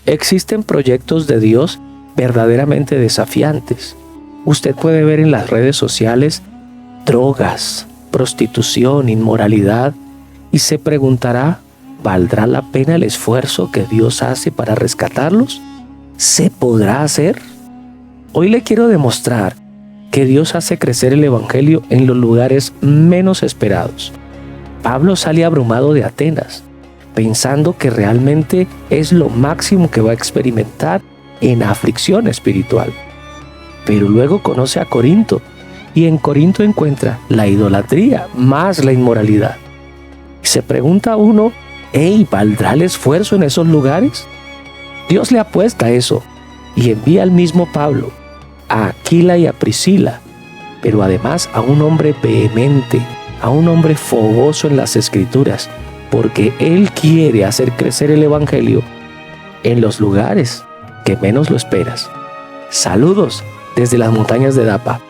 Existen proyectos de Dios verdaderamente desafiantes. Usted puede ver en las redes sociales drogas, prostitución, inmoralidad, y se preguntará, ¿valdrá la pena el esfuerzo que Dios hace para rescatarlos? ¿Se podrá hacer? Hoy le quiero demostrar que Dios hace crecer el Evangelio en los lugares menos esperados. Pablo sale abrumado de Atenas, pensando que realmente es lo máximo que va a experimentar en aflicción espiritual. Pero luego conoce a Corinto, y en Corinto encuentra la idolatría más la inmoralidad. Y se pregunta uno, ¿valdrá el esfuerzo en esos lugares? Dios le apuesta a eso y envía al mismo Pablo, a Aquila y a Priscila, pero además a un hombre vehemente, a un hombre fogoso en las Escrituras, porque él quiere hacer crecer el Evangelio en los lugares que menos lo esperas. Saludos desde las montañas de Dapa.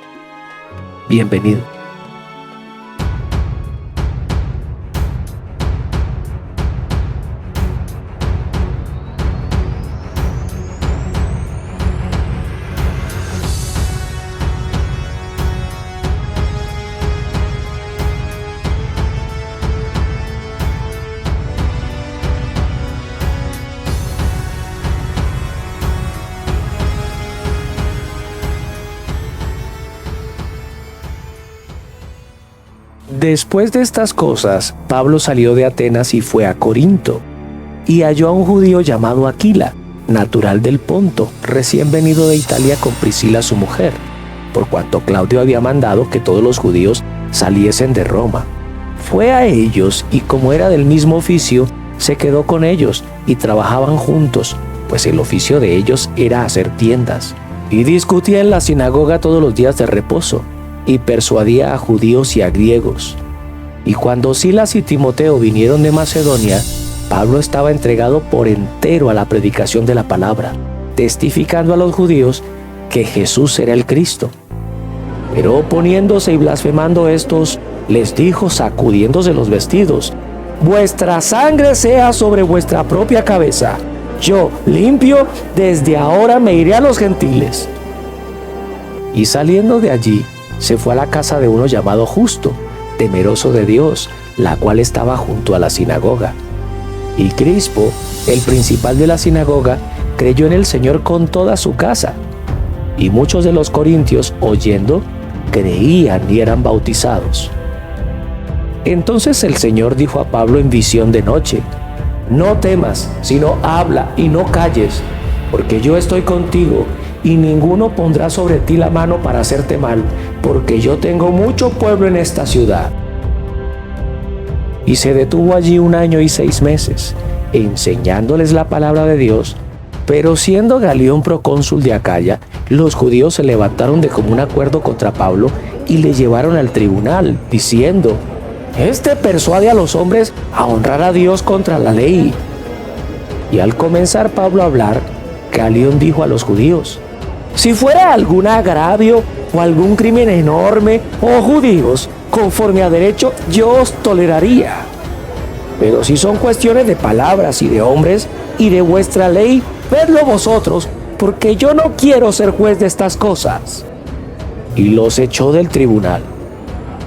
Bienvenido. Después de estas cosas, Pablo salió de Atenas y fue a Corinto, y halló a un judío llamado Aquila, natural del Ponto, recién venido de Italia con Priscila su mujer, por cuanto Claudio había mandado que todos los judíos saliesen de Roma. Fue a ellos, y como era del mismo oficio, se quedó con ellos, y trabajaban juntos, pues el oficio de ellos era hacer tiendas. Y discutía en la sinagoga todos los días de reposo, y persuadía a judíos y a griegos. Y cuando Silas y Timoteo vinieron de Macedonia, Pablo estaba entregado por entero a la predicación de la palabra, testificando a los judíos que Jesús era el Cristo. Pero oponiéndose y blasfemando estos, les dijo sacudiéndose los vestidos: «Vuestra sangre sea sobre vuestra propia cabeza. Yo, limpio, desde ahora me iré a los gentiles». Y saliendo de allí, se fue a la casa de uno llamado Justo, temeroso de Dios, la cual estaba junto a la sinagoga. Y Crispo, el principal de la sinagoga, creyó en el Señor con toda su casa. Y muchos de los corintios, oyendo, creían y eran bautizados. Entonces el Señor dijo a Pablo en visión de noche: «No temas, sino habla y no calles, porque yo estoy contigo, y ninguno pondrá sobre ti la mano para hacerte mal, porque yo tengo mucho pueblo en esta ciudad». Y se detuvo allí 1 año y 6 meses, enseñándoles la palabra de Dios. Pero siendo Galión procónsul de Acaya, los judíos se levantaron de común acuerdo contra Pablo y le llevaron al tribunal, diciendo: «Este persuade a los hombres a honrar a Dios contra la ley». Y al comenzar Pablo a hablar, Galión dijo a los judíos: «Si fuera algún agravio o algún crimen enorme, oh judíos, conforme a derecho, yo os toleraría. Pero si son cuestiones de palabras y de hombres y de vuestra ley, vedlo vosotros, porque yo no quiero ser juez de estas cosas». Y los echó del tribunal.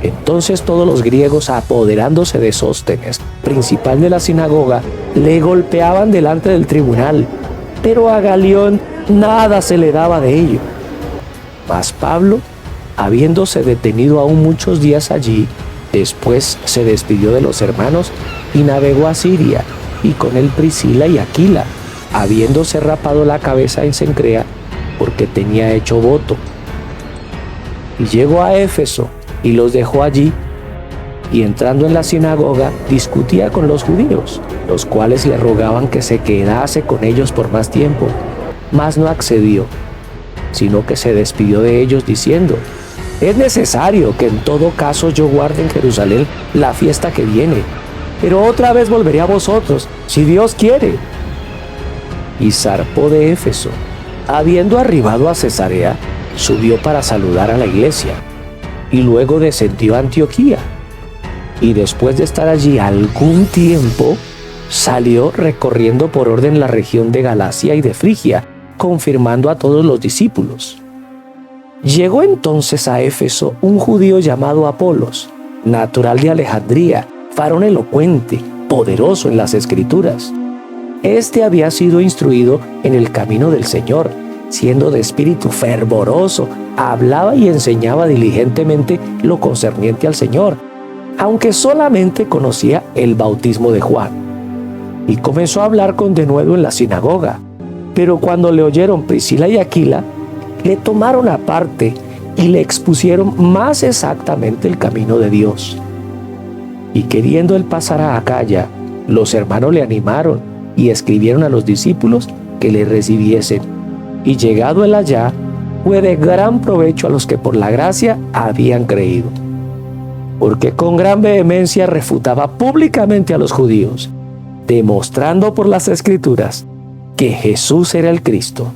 Entonces todos los griegos, apoderándose de Sóstenes, principal de la sinagoga, le golpeaban delante del tribunal, pero a Galión nada se le daba de ello. Mas Pablo, habiéndose detenido aún muchos días allí, después se despidió de los hermanos y navegó a Siria, y con él Priscila y Aquila, habiéndose rapado la cabeza en Cencrea, porque tenía hecho voto. Y llegó a Éfeso, y los dejó allí, y entrando en la sinagoga, discutía con los judíos, los cuales le rogaban que se quedase con ellos por más tiempo, mas no accedió, sino que se despidió de ellos diciendo: «Es necesario que en todo caso yo guarde en Jerusalén la fiesta que viene, pero otra vez volveré a vosotros, si Dios quiere». Y zarpó de Éfeso. Habiendo arribado a Cesarea, subió para saludar a la iglesia, y luego descendió a Antioquía. Y después de estar allí algún tiempo, salió recorriendo por orden la región de Galacia y de Frigia, confirmando a todos los discípulos. Llegó entonces a Éfeso un judío llamado Apolos, natural de Alejandría, varón elocuente, poderoso en las Escrituras. Este había sido instruido en el camino del Señor, siendo de espíritu fervoroso, hablaba y enseñaba diligentemente lo concerniente al Señor, aunque solamente conocía el bautismo de Juan. Y comenzó a hablar con denuedo en la sinagoga. Pero cuando le oyeron Priscila y Aquila, le tomaron aparte y le expusieron más exactamente el camino de Dios. Y queriendo él pasar a Acaya, los hermanos le animaron y escribieron a los discípulos que le recibiesen. Y llegado él allá, fue de gran provecho a los que por la gracia habían creído. Porque con gran vehemencia refutaba públicamente a los judíos, demostrando por las Escrituras que Jesús era el Cristo.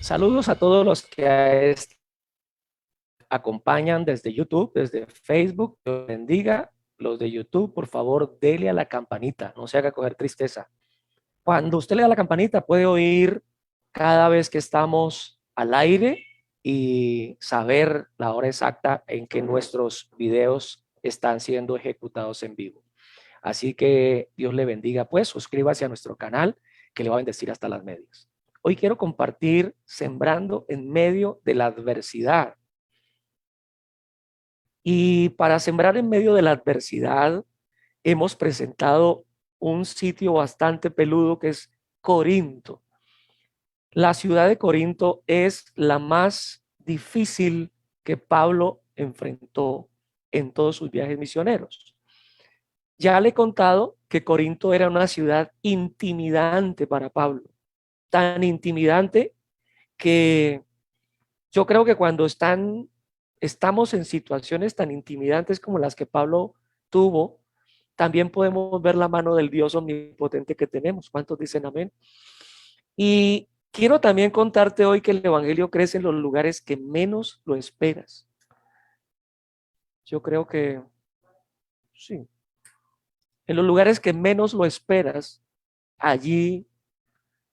Saludos a todos los que acompañan desde YouTube, desde Facebook. Dios bendiga. Los de YouTube, por favor, dele a la campanita, no se haga coger tristeza. Cuando usted le da a la campanita, puede oír cada vez que estamos al aire y saber la hora exacta en que nuestros videos están siendo ejecutados en vivo. Así que Dios le bendiga, pues suscríbase a nuestro canal que le va a bendecir hasta las medias. Hoy quiero compartir sembrando en medio de la adversidad. Y para sembrar en medio de la adversidad hemos presentado un sitio bastante peludo que es Corinto. La ciudad de Corinto es la más difícil que Pablo enfrentó en todos sus viajes misioneros. Ya le he contado que Corinto era una ciudad intimidante para Pablo, tan intimidante que yo creo que cuando estamos en situaciones tan intimidantes como las que Pablo tuvo, también podemos ver la mano del Dios omnipotente que tenemos. ¿Cuántos dicen amén? Y quiero también contarte hoy que el evangelio crece en los lugares que menos lo esperas. Yo creo que sí. En los lugares que menos lo esperas, allí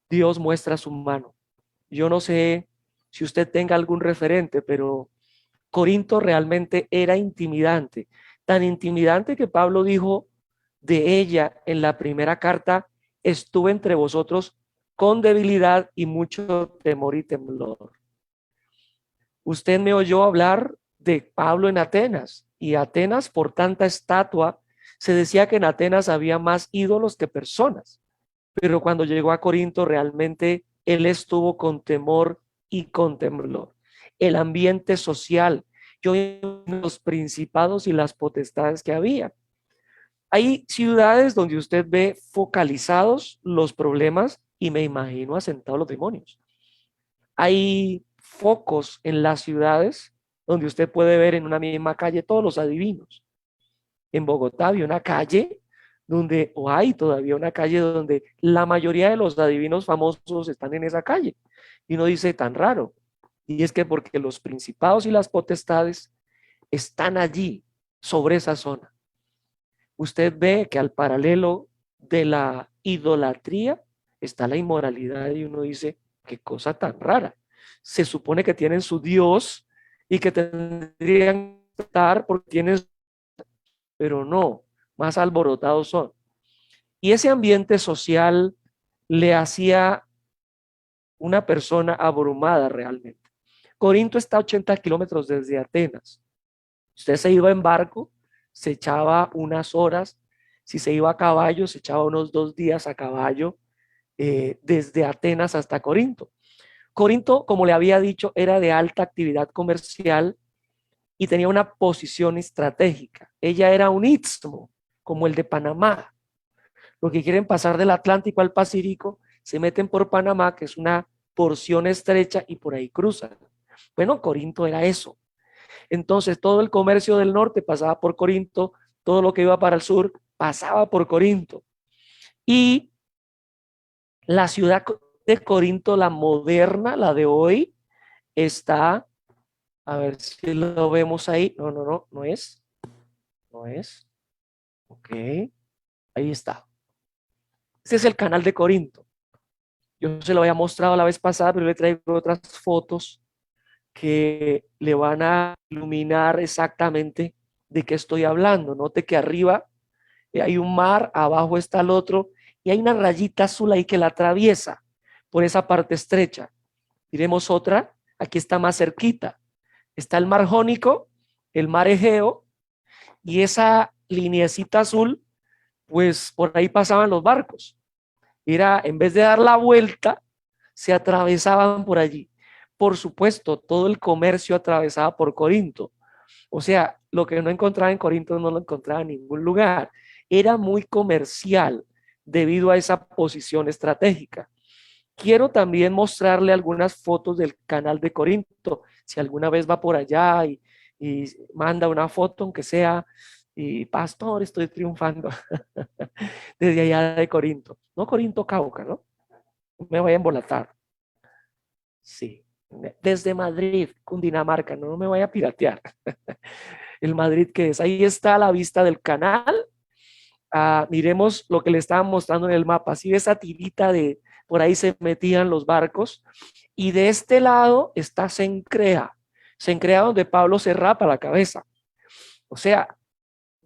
Dios muestra su mano. Yo no sé si usted tenga algún referente, pero Corinto realmente era intimidante. Tan intimidante que Pablo dijo de ella en la primera carta: estuve entre vosotros con debilidad y mucho temor y temblor. Usted me oyó hablar de Pablo en Atenas, y Atenas, por tanta estatua, se decía que en Atenas había más ídolos que personas. Pero cuando llegó a Corinto, realmente él estuvo con temor y con temblor. El ambiente social, yo vi los principados y las potestades que había. Hay ciudades donde usted ve focalizados los problemas y me imagino asentados los demonios. Hay focos en las ciudades donde usted puede ver en una misma calle todos los adivinos. En Bogotá había una calle donde, o hay todavía una calle donde la mayoría de los adivinos famosos están en esa calle. Y uno dice, tan raro. Y es que porque los principados y las potestades están allí, sobre esa zona. Usted ve que al paralelo de la idolatría está la inmoralidad, y uno dice, qué cosa tan rara. Se supone que tienen su Dios y que tendrían que estar porque tienen, pero no, más alborotados son. Y ese ambiente social le hacía una persona abrumada realmente. Corinto está a 80 kilómetros desde Atenas. Usted se iba en barco, se echaba unas horas. Si se iba a caballo, se echaba unos 2 días a caballo desde Atenas hasta Corinto. Corinto, como le había dicho, era de alta actividad comercial y tenía una posición estratégica. Ella era un istmo, como el de Panamá. Los que quieren pasar del Atlántico al Pacífico se meten por Panamá, que es una porción estrecha, y por ahí cruzan. Bueno, Corinto era eso. Entonces todo el comercio del norte pasaba por Corinto, todo lo que iba para el sur pasaba por Corinto. Y la ciudad de Corinto, la moderna, la de hoy, está, a ver si lo vemos ahí. No, no, no, no es. No es. Ok, ahí está. Este es el canal de Corinto. Yo se lo había mostrado la vez pasada, pero le traigo otras fotos que le van a iluminar exactamente de qué estoy hablando. Note que arriba hay un mar, abajo está el otro, y hay una rayita azul ahí que la atraviesa por esa parte estrecha. Miremos otra, aquí está más cerquita. Está el mar Jónico, el mar Egeo, y esa lineecita azul, pues por ahí pasaban los barcos. Era, en vez de dar la vuelta, se atravesaban por allí. Por supuesto, todo el comercio atravesaba por Corinto. O sea, lo que no encontraba en Corinto no lo encontraba en ningún lugar. Era muy comercial debido a esa posición estratégica. Quiero también mostrarle algunas fotos del canal de Corinto. Si alguna vez va por allá y manda una foto, aunque sea, y pastor, estoy triunfando desde allá de Corinto. No Corinto Cauca, ¿no? Me voy a embolatar. Sí. Desde Madrid, Cundinamarca, no me vaya a piratear. El Madrid que es. Ahí está la vista del canal. Miremos lo que le estaban mostrando en el mapa. Así esa tirita de por ahí se metían los barcos. Y de este lado está Cencrea. Cencrea donde Pablo se rapa la cabeza. O sea,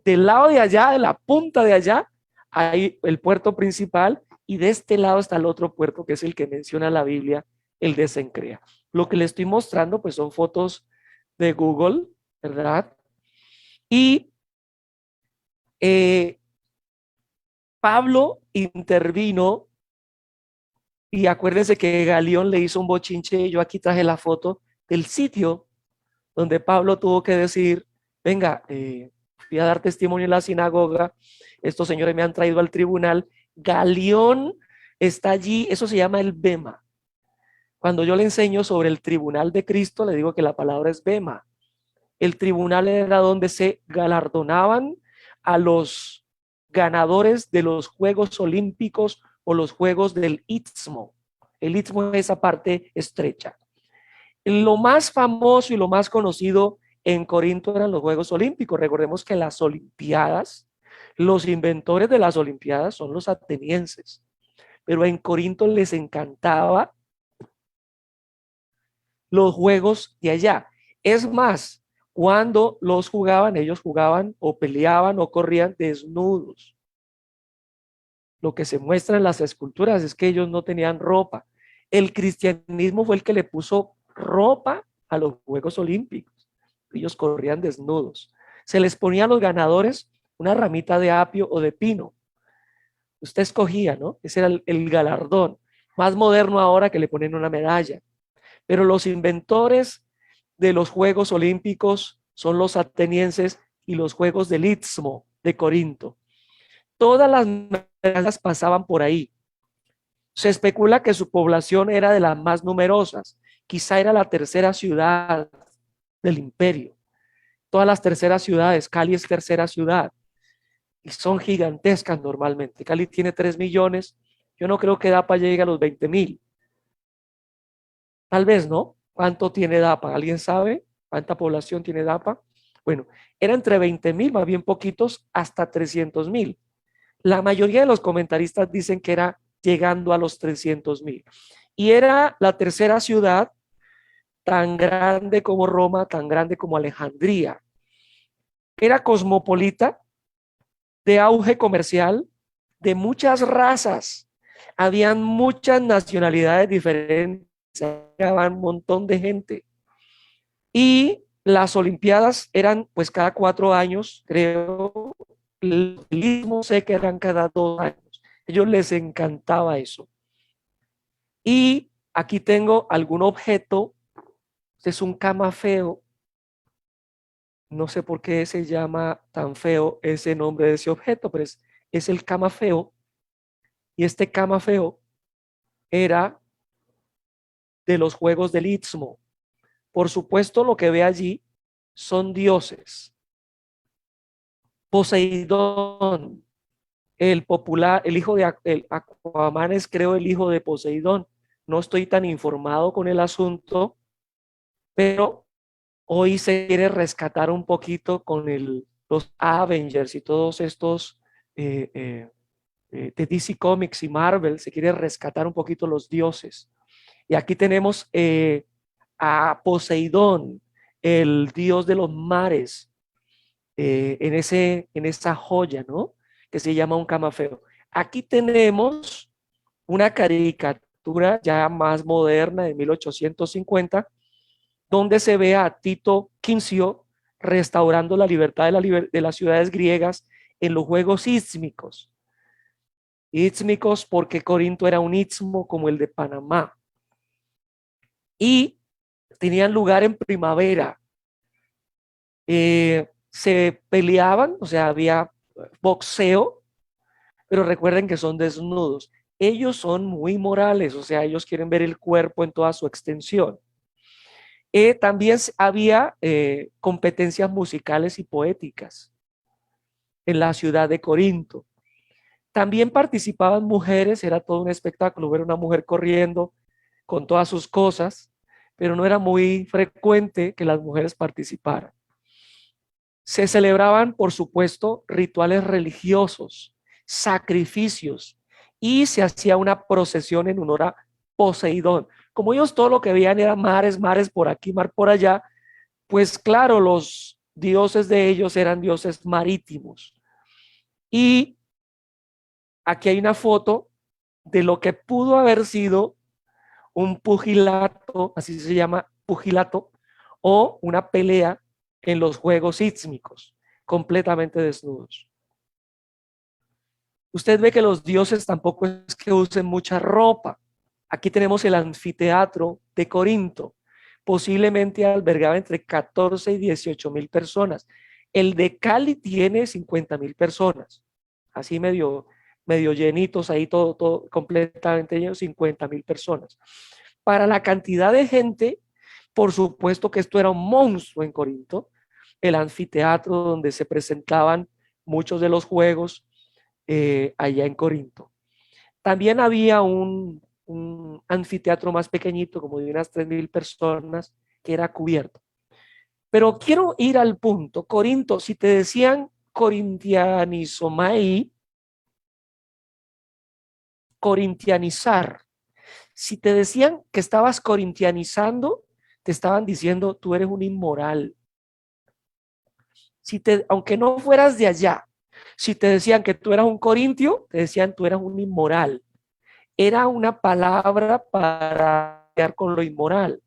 del lado de allá, de la punta de allá, hay el puerto principal y de este lado está el otro puerto que es el que menciona la Biblia, el de Cencrea. Lo que le estoy mostrando pues son fotos de Google, ¿verdad? Y Pablo intervino y acuérdense que Galión le hizo un bochinche. Yo aquí traje la foto del sitio donde Pablo tuvo que decir, venga, fui a dar testimonio en la sinagoga, estos señores me han traído al tribunal, Galión está allí, eso se llama el bema. Cuando yo le enseño sobre el tribunal de Cristo, le digo que la palabra es bema. El tribunal era donde se galardonaban a los ganadores de los Juegos Olímpicos o los Juegos del Istmo. El Istmo es esa parte estrecha. Lo más famoso y lo más conocido en Corinto eran los Juegos Olímpicos. Recordemos que las Olimpiadas, los inventores de las Olimpiadas son los atenienses, pero en Corinto les encantaba los juegos de allá. Es más, cuando los jugaban, ellos jugaban o peleaban o corrían desnudos. Lo que se muestra en las esculturas es que ellos no tenían ropa. El cristianismo fue el que le puso ropa a los Juegos Olímpicos. Ellos corrían desnudos. Se les ponía a los ganadores una ramita de apio o de pino. Usted escogía, ¿no? Ese era el galardón. Más moderno ahora que le ponen una medalla. Pero los inventores de los Juegos Olímpicos son los atenienses y los Juegos del Istmo de Corinto. Todas las medallas pasaban por ahí. Se especula que su población era de las más numerosas. Quizá era la tercera ciudad del imperio. Todas las terceras ciudades, Cali es tercera ciudad y son gigantescas normalmente. Cali tiene 3 millones. Yo no creo que DAPA llegue a los 20,000. Tal vez, ¿no? ¿Cuánto tiene DAPA? ¿Alguien sabe cuánta población tiene DAPA? Bueno, era entre 20,000, más bien poquitos, hasta 300,000. La mayoría de los comentaristas dicen que era llegando a los 300,000. Y era la tercera ciudad tan grande como Roma, tan grande como Alejandría. Era cosmopolita, de auge comercial, de muchas razas. Habían muchas nacionalidades diferentes, llegaban un montón de gente. Y las Olimpiadas eran pues cada 4 años, creo. El mismo sé que eran cada 2 años. A ellos les encantaba eso. Y aquí tengo algún objeto. Este es un camafeo. No sé por qué se llama tan feo ese nombre de ese objeto, pero es el camafeo. Y este camafeo era de los juegos del Istmo. Por supuesto, lo que ve allí son dioses. Poseidón, el popular, el hijo de el Aquaman es creo el hijo de Poseidón. No estoy tan informado con el asunto, pero hoy se quiere rescatar un poquito con los Avengers y todos estos eh, eh, de DC Comics y Marvel, se quiere rescatar un poquito los dioses. Y aquí tenemos a Poseidón, el dios de los mares, en esa joya, ¿no? Que se llama un camafeo. Aquí tenemos una caricatura ya más moderna de 1850, donde se ve a Tito Quincio restaurando la libertad de las ciudades griegas en los juegos sísmicos. Ístmicos porque Corinto era un istmo como el de Panamá. Y tenían lugar en primavera. Se peleaban, o sea, había boxeo, pero recuerden que son desnudos. Ellos son muy morales, o sea, ellos quieren ver el cuerpo en toda su extensión. También había competencias musicales y poéticas en la ciudad de Corinto. También participaban mujeres, era todo un espectáculo ver una mujer corriendo con todas sus cosas, pero no era muy frecuente que las mujeres participaran. Se celebraban, por supuesto, rituales religiosos, sacrificios, y se hacía una procesión en honor a Poseidón. Como ellos todo lo que veían era mares, mares por aquí, mar por allá, pues claro, los dioses de ellos eran dioses marítimos. Y aquí hay una foto de lo que pudo haber sido un pugilato, así se llama pugilato, o una pelea en los juegos ístmicos, completamente desnudos. Usted ve que los dioses tampoco es que usen mucha ropa. Aquí tenemos el anfiteatro de Corinto, posiblemente albergaba entre 14 y 18,000 personas. El de Cali tiene 50,000 personas, así medio llenitos ahí, todo completamente lleno, 50,000 personas. Para la cantidad de gente, por supuesto que esto era un monstruo en Corinto, el anfiteatro donde se presentaban muchos de los juegos allá en Corinto. También había un anfiteatro más pequeñito, como de unas 3,000 personas, que era cubierto. Pero quiero ir al punto. Corinto, si te decían corintianizomai, corintianizar. Si te decían que estabas corintianizando, te estaban diciendo tú eres un inmoral. Aunque no fueras de allá, si te decían que tú eras un corintio, te decían tú eras un inmoral. Era una palabra para quedar con lo inmoral.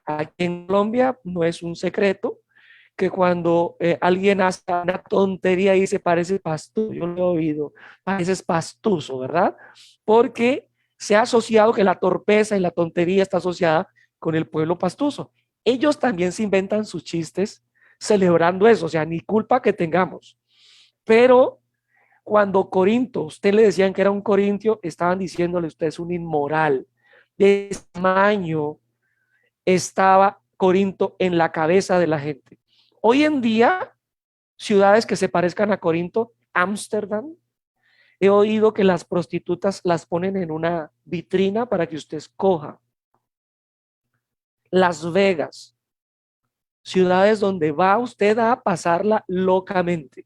Aquí en Colombia no es un secreto que cuando alguien hace una tontería y dice parece pastuso, yo lo he oído, pareces pastuso, ¿verdad? Porque se ha asociado que la torpeza y la tontería está asociada con el pueblo pastuso. Ellos también se inventan sus chistes celebrando eso, o sea, ni culpa que tengamos. Pero cuando Corinto, usted le decían que era un corintio, estaban diciéndole usted es un inmoral. De ese tamaño estaba Corinto en la cabeza de la gente. Hoy en día, ciudades que se parezcan a Corinto, Ámsterdam, he oído que las prostitutas las ponen en una vitrina para que usted escoja. Las Vegas, ciudades donde va usted a pasarla locamente.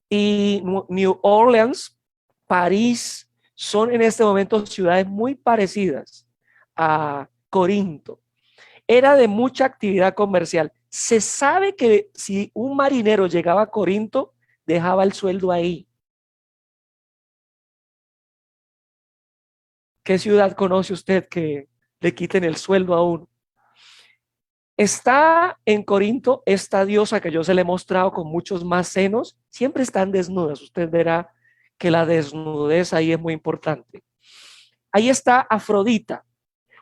Y New Orleans, París, son en este momento ciudades muy parecidas a Corinto. Era de mucha actividad comercial. Se sabe que si un marinero llegaba a Corinto, dejaba el sueldo ahí. ¿Qué ciudad conoce usted que le quiten el sueldo a uno? Está en Corinto esta diosa que yo se le he mostrado con muchos más senos, siempre están desnudas. Usted verá que la desnudez ahí es muy importante. Ahí está Afrodita.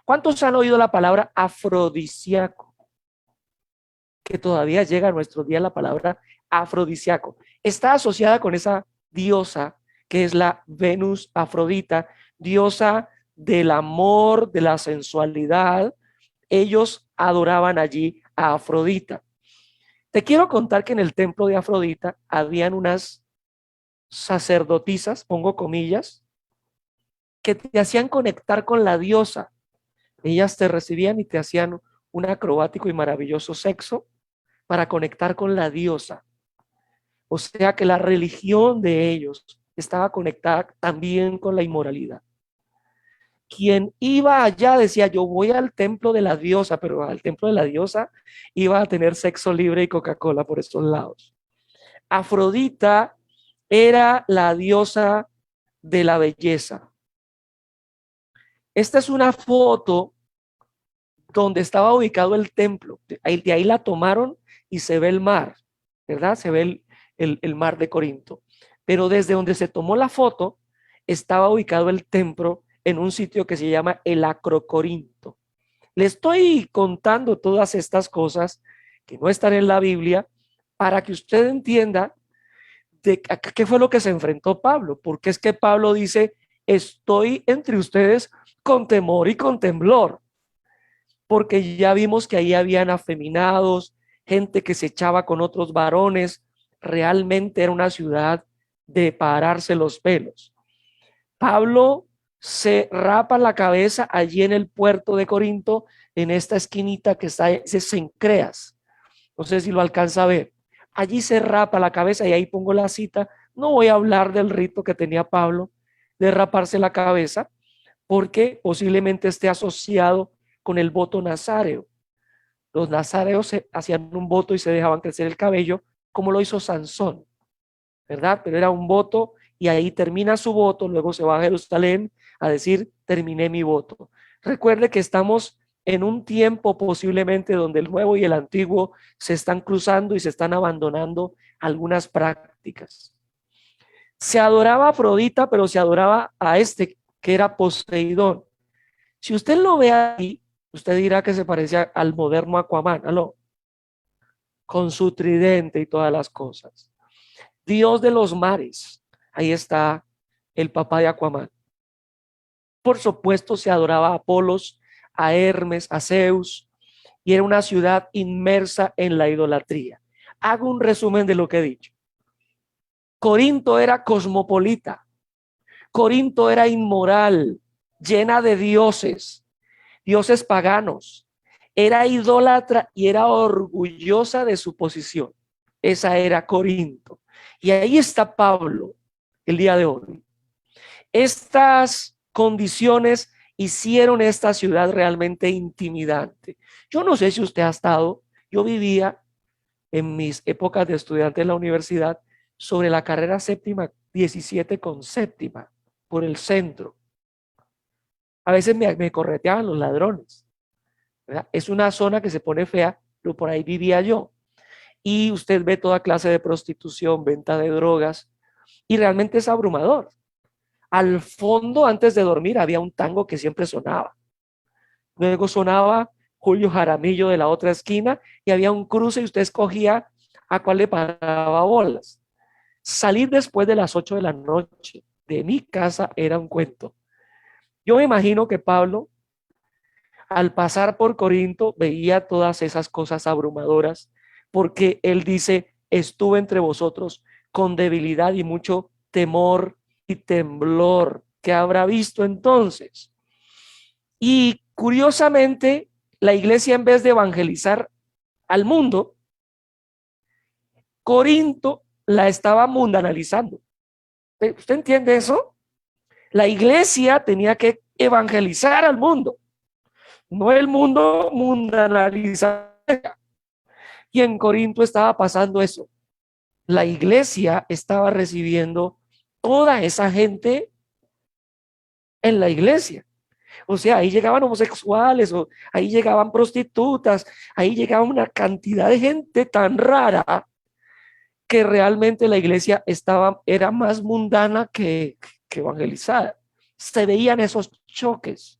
¿Cuántos han oído la palabra afrodisíaco? que todavía llega a nuestros días la palabra afrodisíaco. Está asociada con esa diosa que es la Venus Afrodita, diosa del amor, de la sensualidad. Ellos adoraban allí a Afrodita. Te quiero contar que en el templo de Afrodita habían unas sacerdotisas, pongo comillas, que te hacían conectar con la diosa. Ellas te recibían y te hacían un acrobático y maravilloso sexo para conectar con la diosa. O sea que la religión de ellos estaba conectada también con la inmoralidad. Quien iba allá decía, yo voy al templo de la diosa, pero al templo de la diosa iba a tener sexo libre y Coca-Cola por estos lados. Afrodita era la diosa de la belleza. Esta es una foto donde estaba ubicado el templo. De ahí la tomaron y se ve el mar, ¿verdad? Se ve el mar de Corinto. Pero desde donde se tomó la foto estaba ubicado el templo en un sitio que se llama el Acrocorinto. Le estoy contando todas estas cosas que no están en la Biblia para que usted entienda de qué fue lo que se enfrentó Pablo. Porque es que Pablo dice, estoy entre ustedes con temor y con temblor. Porque ya vimos que ahí habían afeminados, gente que se echaba con otros varones. Realmente era una ciudad de pararse los pelos. Pablo se rapa la cabeza allí en el puerto de Corinto, en esta esquinita que está ese Cencreas. No sé si lo alcanza a ver. Allí se rapa la cabeza y ahí pongo la cita. No voy a hablar del rito que tenía Pablo de raparse la cabeza, porque posiblemente esté asociado con el voto nazáreo. Los nazareos hacían un voto y se dejaban crecer el cabello, como lo hizo Sansón, ¿verdad? Pero era un voto y ahí termina su voto, luego se va a Jerusalén a decir, terminé mi voto. Recuerde que estamos en un tiempo posiblemente donde el nuevo y el antiguo se están cruzando y se están abandonando algunas prácticas. Se adoraba a Afrodita, pero se adoraba a este que era Poseidón. Si usted lo ve ahí, usted dirá que se parece al moderno Aquaman, ¿no? Con su tridente y todas las cosas. Dios de los mares, ahí está el papá de Aquaman. Por supuesto se adoraba a Apolos, a Hermes, a Zeus, y era una ciudad inmersa en la idolatría. Hago un resumen de lo que he dicho. Corinto era cosmopolita, Corinto era inmoral, llena de dioses, dioses paganos, era idólatra y era orgullosa de su posición. Esa era Corinto. Y ahí está Pablo el día de hoy. Estas condiciones hicieron esta ciudad realmente intimidante. Yo no sé si usted ha estado, yo vivía en mis épocas de estudiante en la universidad sobre la carrera séptima 17 con séptima por el centro. A veces me correteaban los ladrones, ¿verdad? Es una zona que se pone fea, pero por ahí vivía yo. Y usted ve toda clase de prostitución, venta de drogas, y realmente es abrumador. Al fondo, antes de dormir, había un tango que siempre sonaba. Luego sonaba Julio Jaramillo de la otra esquina y había un cruce y usted escogía a cuál le paraba bolas. Salir después de las 8 de la noche de mi casa era un cuento. Yo me imagino que Pablo, al pasar por Corinto, veía todas esas cosas abrumadoras, porque él dice, estuve entre vosotros con debilidad y mucho temor y temblor. ¿Qué habrá visto entonces? Y curiosamente, la iglesia, en vez de evangelizar al mundo, Corinto la estaba mundanalizando. ¿Usted entiende eso? La iglesia tenía que evangelizar al mundo, no el mundo mundanalizar. Y en Corinto estaba pasando eso. La iglesia estaba recibiendo toda esa gente en la iglesia. O sea, ahí llegaban homosexuales, o ahí llegaban prostitutas, ahí llegaba una cantidad de gente tan rara que realmente la iglesia era más mundana que evangelizada. Se veían esos choques.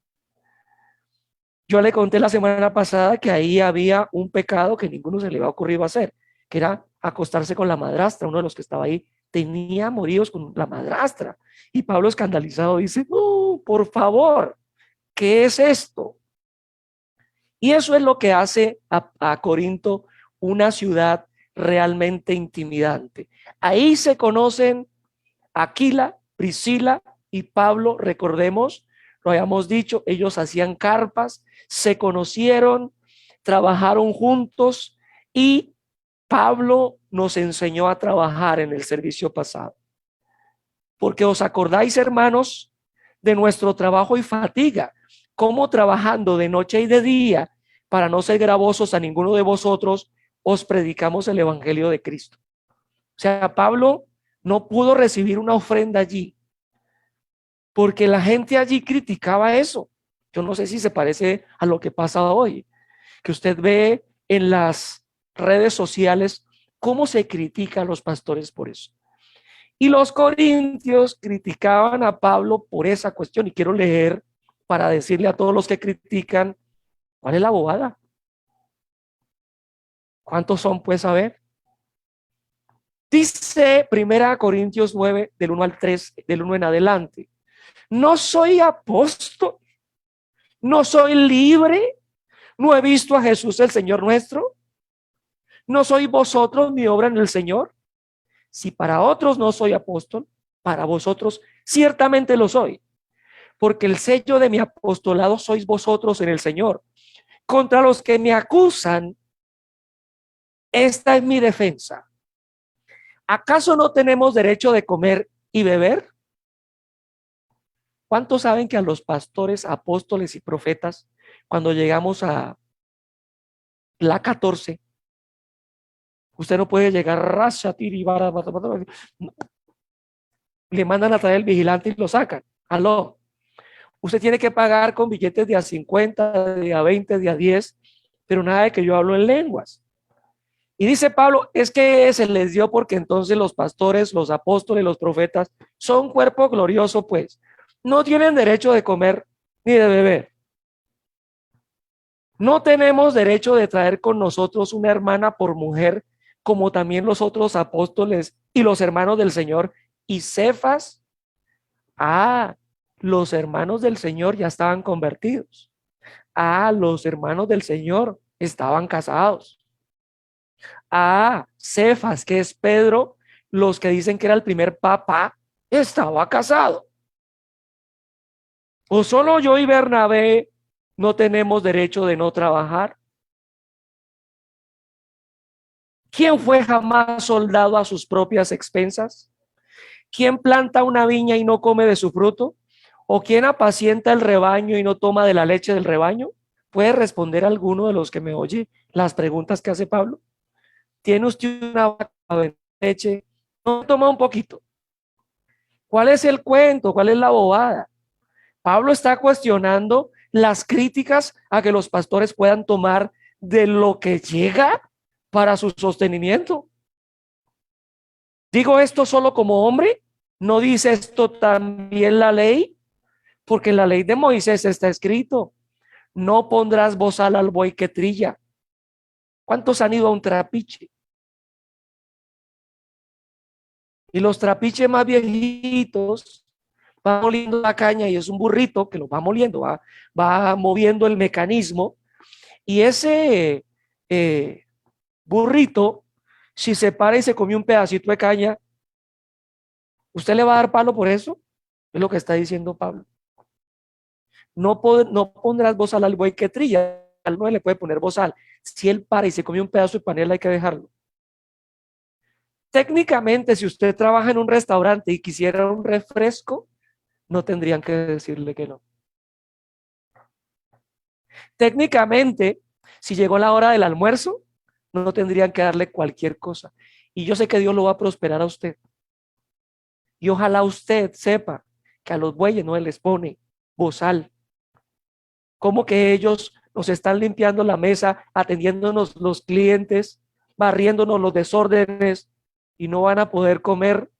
Yo le conté la semana pasada que ahí había un pecado que ninguno se le había ocurrido hacer, que era acostarse con la madrastra. Uno de los que estaba ahí tenía amoríos con la madrastra. Y Pablo, escandalizado, dice: "No, por favor, ¿qué es esto?". Y eso es lo que hace a Corinto una ciudad realmente intimidante. Ahí se conocen Aquila, Priscila y Pablo. Recordemos, lo habíamos dicho, ellos hacían carpas, se conocieron, trabajaron juntos, y Pablo nos enseñó a trabajar en el servicio pasado. Porque os acordáis, hermanos, de nuestro trabajo y fatiga, cómo trabajando de noche y de día, para no ser gravosos a ninguno de vosotros, os predicamos el evangelio de Cristo. O sea, Pablo no pudo recibir una ofrenda allí porque la gente allí criticaba eso. Yo no sé si se parece a lo que pasa hoy, que usted ve en las redes sociales cómo se critica a los pastores por eso. Y los corintios criticaban a Pablo por esa cuestión. Y quiero leer para decirle a todos los que critican, ¿cuál es la bobada? ¿Cuántos son, pues? A ver. Dice 1 Corintios 9, del 1 al 3, del 1 en adelante: no soy apóstol, no soy libre, no he visto a Jesús el Señor nuestro, no sois vosotros mi obra en el Señor. Si para otros no soy apóstol, para vosotros ciertamente lo soy, porque el sello de mi apostolado sois vosotros en el Señor. Contra los que me acusan, esta es mi defensa. ¿Acaso no tenemos derecho de comer y beber? ¿Cuántos saben que a los pastores, apóstoles y profetas, cuando llegamos a la 14, usted no puede llegar, le mandan a traer el vigilante y lo sacan? Aló. Usted tiene que pagar con billetes de a 50, de a 20, de a 10, pero nada de que yo hablo en lenguas. Y dice Pablo, es que se les dio porque entonces los pastores, los apóstoles, los profetas son cuerpo glorioso, pues no tienen derecho de comer ni de beber. No tenemos derecho de traer con nosotros una hermana por mujer, como también los otros apóstoles y los hermanos del Señor y Cefas. Ah, los hermanos del Señor ya estaban convertidos. Ah, los hermanos del Señor estaban casados. Ah, Cefas, que es Pedro, los que dicen que era el primer papa, estaba casado. ¿O solo yo y Bernabé no tenemos derecho de no trabajar? ¿Quién fue jamás soldado a sus propias expensas? ¿Quién planta una viña y no come de su fruto? ¿O quién apacienta el rebaño y no toma de la leche del rebaño? ¿Puede responder alguno de los que me oye las preguntas que hace Pablo? ¿Tiene usted una vaca de leche? No toma un poquito. ¿Cuál es el cuento? ¿Cuál es la bobada? Pablo está cuestionando las críticas a que los pastores puedan tomar de lo que llega para su sostenimiento. Digo esto solo como hombre, ¿no dice esto también la ley? Porque en la ley de Moisés está escrito: no pondrás bozal al buey que trilla. ¿Cuántos han ido a un trapiche? Y los trapiches más viejitos van moliendo la caña, y es un burrito que lo va moliendo, va moviendo el mecanismo. Y ese burrito, si se para y se comió un pedacito de caña, ¿usted le va a dar palo por eso? Es lo que está diciendo Pablo. No pondrás bozal al buey que trilla. Al no le puede poner bozal. Si él para y se comió un pedazo de panela, hay que dejarlo. Técnicamente, si usted trabaja en un restaurante y quisiera un refresco, no tendrían que decirle que no. Técnicamente, si llegó la hora del almuerzo, no tendrían que darle cualquier cosa. Y yo sé que Dios lo va a prosperar a usted. Y ojalá usted sepa que a los bueyes no les pone bozal. Como que ellos nos están limpiando la mesa, atendiéndonos los clientes, barriéndonos los desórdenes, y no van a poder comer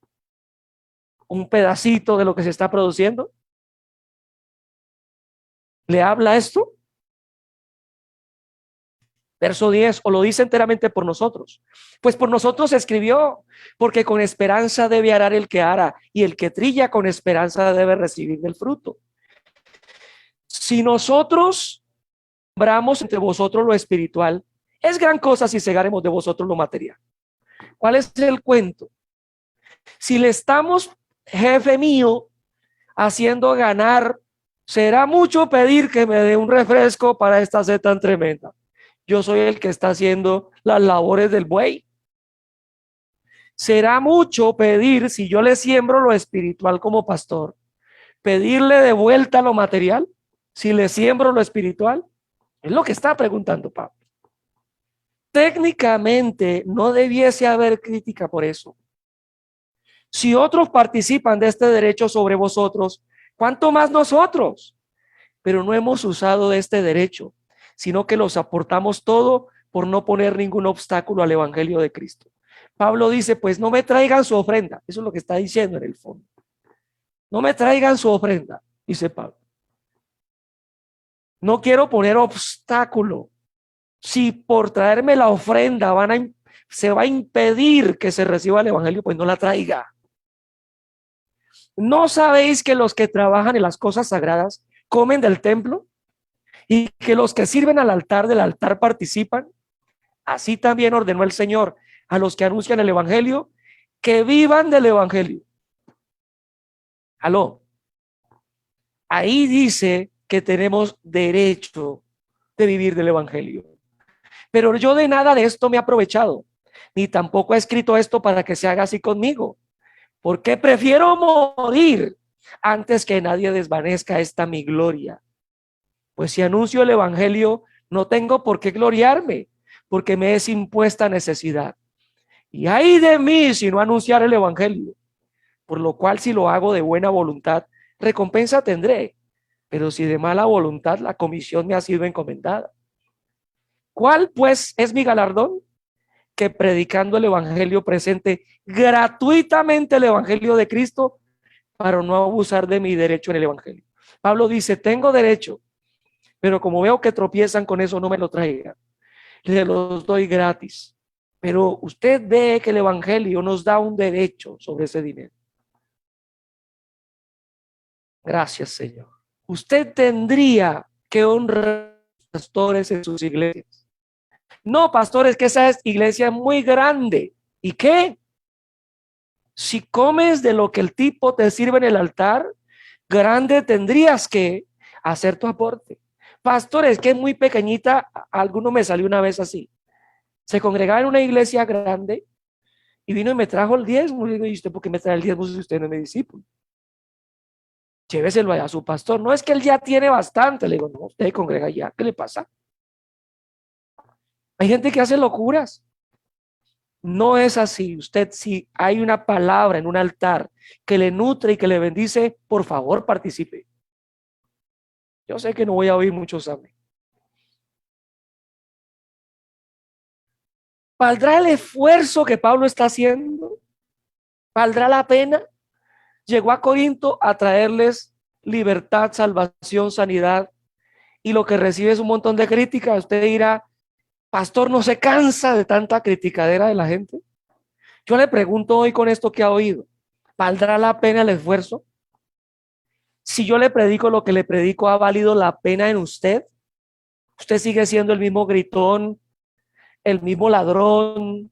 un pedacito de lo que se está produciendo. ¿Le habla esto? Verso 10, o lo dice enteramente por nosotros. Pues por nosotros se escribió, porque con esperanza debe arar el que ara, y el que trilla con esperanza debe recibir del fruto. Si nosotros sembramos entre vosotros lo espiritual, es gran cosa si segaremos de vosotros lo material. ¿Cuál es el cuento? Si le estamos, jefe mío, haciendo ganar, será mucho pedir que me dé un refresco para esta sed tan tremenda. Yo soy el que está haciendo las labores del buey. Será mucho pedir, si yo le siembro lo espiritual como pastor, pedirle de vuelta lo material, si le siembro lo espiritual. Es lo que está preguntando Pablo. Técnicamente no debiese haber crítica por eso. Si otros participan de este derecho sobre vosotros, ¿cuánto más nosotros? Pero no hemos usado de este derecho, sino que los aportamos todo por no poner ningún obstáculo al evangelio de Cristo. Pablo dice, pues no me traigan su ofrenda. Eso es lo que está diciendo en el fondo. No me traigan su ofrenda, dice Pablo. No quiero poner obstáculo. Si por traerme la ofrenda se va a impedir que se reciba el evangelio, pues no la traiga. ¿No sabéis que los que trabajan en las cosas sagradas comen del templo y que los que sirven al altar del altar participan? Así también ordenó el Señor a los que anuncian el evangelio que vivan del evangelio. Aló. Ahí dice que tenemos derecho de vivir del evangelio. Pero yo de nada de esto me he aprovechado, ni tampoco he escrito esto para que se haga así conmigo, porque prefiero morir antes que nadie desvanezca esta mi gloria. Pues si anuncio el evangelio, no tengo por qué gloriarme, porque me es impuesta necesidad. Y ay de mí si no anunciar el evangelio, por lo cual si lo hago de buena voluntad, recompensa tendré, pero si de mala voluntad, la comisión me ha sido encomendada. ¿Cuál pues es mi galardón? Que predicando el evangelio presente gratuitamente el evangelio de Cristo para no abusar de mi derecho en el evangelio. Pablo dice, tengo derecho, pero como veo que tropiezan con eso, no me lo traigan. Le los doy gratis. Pero usted ve que el evangelio nos da un derecho sobre ese dinero. Gracias, Señor. Usted tendría que honrar a los pastores en sus iglesias. No, pastores, que esa iglesia es muy grande. ¿Y qué? Si comes de lo que el tipo te sirve en el altar, grande tendrías que hacer tu aporte. Pastores, que es muy pequeñita, alguno me salió una vez así. Se congregaba en una iglesia grande y vino y me trajo el diezmo. Y ¿usted por qué me trae el diezmo si usted no es mi discípulo? Lléveselo allá a su pastor. No, es que él ya tiene bastante. Le digo, no, usted congrega ya. ¿Qué le pasa? Hay gente que hace locuras. No es así. Usted, si hay una palabra en un altar que le nutre y que le bendice, por favor participe. Yo sé que no voy a oír muchos amén. ¿Valdrá el esfuerzo que Pablo está haciendo? ¿Valdrá la pena? Llegó a Corinto a traerles libertad, salvación, sanidad, y lo que recibe es un montón de crítica. Usted dirá, pastor, ¿no se cansa de tanta criticadera de la gente? Yo le pregunto hoy con esto que ha oído, ¿valdrá la pena el esfuerzo? Si yo le predico lo que le predico, ¿ha valido la pena en usted? ¿Usted sigue siendo el mismo gritón, el mismo ladrón,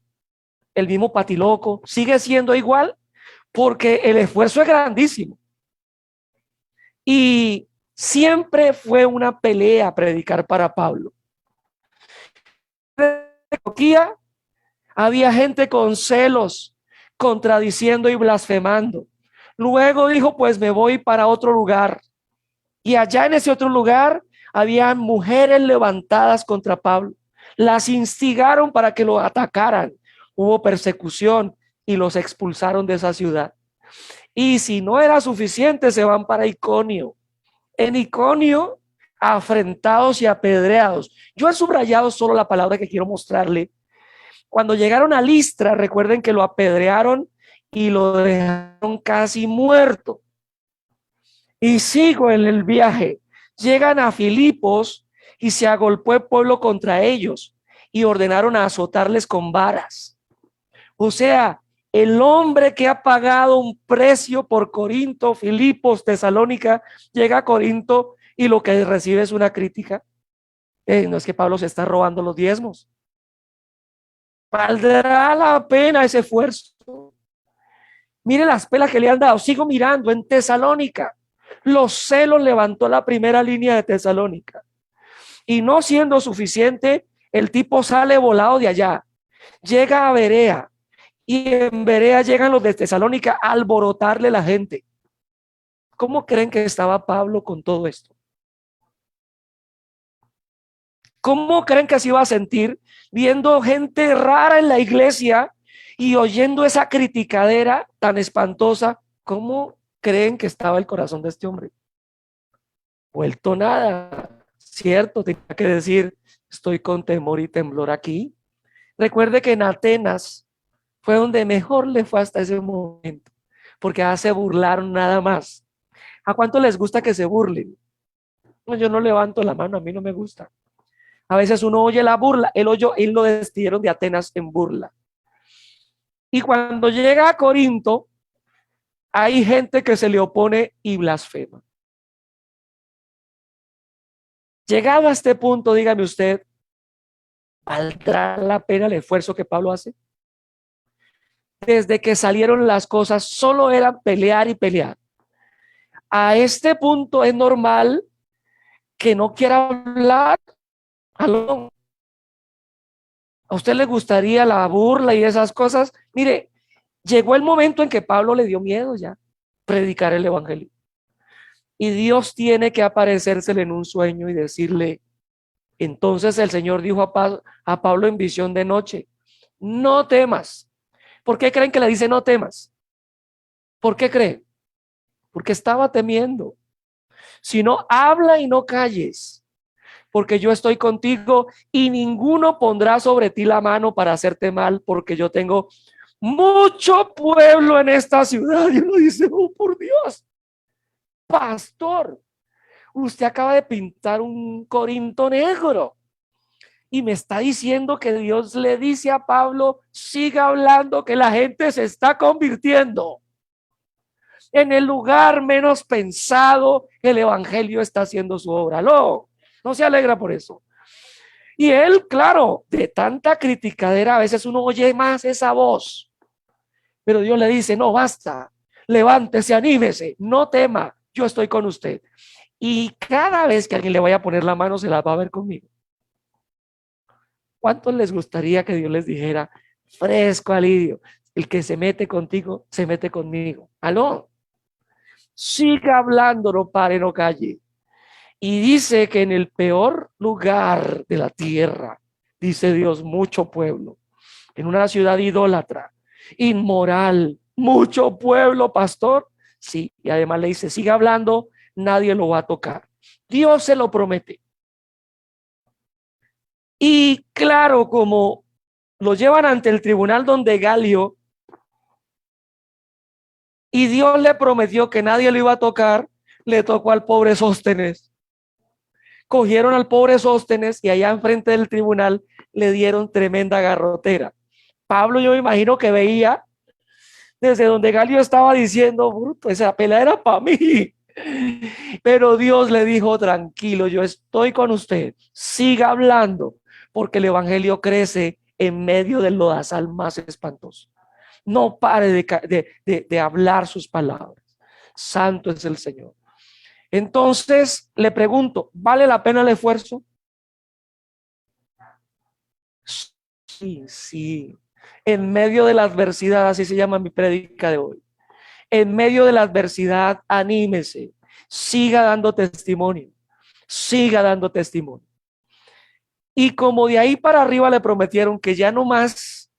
el mismo patiloco? ¿Sigue siendo igual? Porque el esfuerzo es grandísimo. Y siempre fue una pelea predicar para Pablo. Había gente con celos, contradiciendo y blasfemando. Luego dijo, pues me voy para otro lugar. Y allá en ese otro lugar había mujeres levantadas contra Pablo. Las instigaron para que lo atacaran. Hubo persecución y los expulsaron de esa ciudad. Y si no era suficiente, se van para Iconio. En Iconio, afrentados y apedreados. Yo he subrayado solo la palabra que quiero mostrarle. Cuando llegaron a Listra, recuerden que lo apedrearon y lo dejaron casi muerto. Y sigo en el viaje. Llegan a Filipos y se agolpó el pueblo contra ellos. y ordenaron a azotarles con varas. O sea, el hombre que ha pagado un precio por Corinto, Filipos, Tesalónica, llega a Corinto y lo que recibe es una crítica. No es que Pablo se está robando los diezmos. ¿Valdrá la pena ese esfuerzo? Mire las pelas que le han dado. Sigo mirando en Tesalónica. Los celos levantó la primera línea de Tesalónica. Y no siendo suficiente, el tipo sale volado de allá. Llega a Berea. Y en Berea llegan los de Tesalónica a alborotarle la gente. ¿Cómo creen que estaba Pablo con todo esto? ¿Cómo creen que se iba a sentir viendo gente rara en la iglesia y oyendo esa criticadera tan espantosa? ¿Cómo creen que estaba el corazón de este hombre? Vuelto nada, cierto, tenía que decir, estoy con temor y temblor aquí. Recuerde que en Atenas fue donde mejor le fue hasta ese momento, porque se burlaron nada más. ¿A cuánto les gusta que se burlen? No, yo no levanto la mano, a mí no me gusta. A veces uno oye la burla, él lo despidieron de Atenas en burla. Y cuando llega a Corinto, hay gente que se le opone y blasfema. Llegado a este punto, dígame usted, ¿valdrá la pena el esfuerzo que Pablo hace? Desde que salieron las cosas, solo era pelear y pelear. A este punto es normal que no quiera hablar. ¿A usted le gustaría la burla y esas cosas? Mire, llegó el momento en que Pablo le dio miedo ya predicar el evangelio. Y Dios tiene que aparecérsele en un sueño y decirle, entonces el Señor dijo a Pablo en visión de noche, no temas. ¿Por qué creen que le dice no temas? ¿Por qué creen? Porque estaba temiendo. Si no, habla y no calles, porque yo estoy contigo y ninguno pondrá sobre ti la mano para hacerte mal, porque yo tengo mucho pueblo en esta ciudad. Y uno dice, oh, por Dios, pastor, usted acaba de pintar un Corinto negro y me está diciendo que Dios le dice a Pablo, siga hablando, que la gente se está convirtiendo. En el lugar menos pensado, el evangelio está haciendo su obra. No se alegra por eso. Y él, claro, de tanta criticadera, a veces uno oye más esa voz, pero Dios le dice, no, basta, levántese, anímese, no tema, yo estoy con usted. Y cada vez que alguien le vaya a poner la mano, se la va a ver conmigo. ¿Cuántos les gustaría que Dios les dijera, fresco alivio, el que se mete contigo, se mete conmigo? ¿Aló? Siga hablando, no pare, no calle. Y dice que en el peor lugar de la tierra, dice Dios, mucho pueblo, en una ciudad idólatra, inmoral, mucho pueblo, pastor. Sí, y además le dice, siga hablando, nadie lo va a tocar. Dios se lo promete. Y claro, como lo llevan ante el tribunal donde Galio, y Dios le prometió que nadie lo iba a tocar, le tocó al pobre Sóstenes. Cogieron al pobre Sóstenes y allá enfrente del tribunal le dieron tremenda garrotera. Pablo, yo me imagino que veía desde donde Galio estaba diciendo, bruto, esa pelea era para mí. Pero Dios le dijo, tranquilo, yo estoy con usted, siga hablando, porque el evangelio crece en medio del lodazal más espantoso. No pare de hablar sus palabras. Santo es el Señor. Entonces le pregunto, ¿vale la pena el esfuerzo? Sí, sí. En medio de la adversidad, así se llama mi prédica de hoy. En medio de la adversidad, anímese, siga dando testimonio, siga dando testimonio. Y como de ahí para arriba le prometieron que ya no más,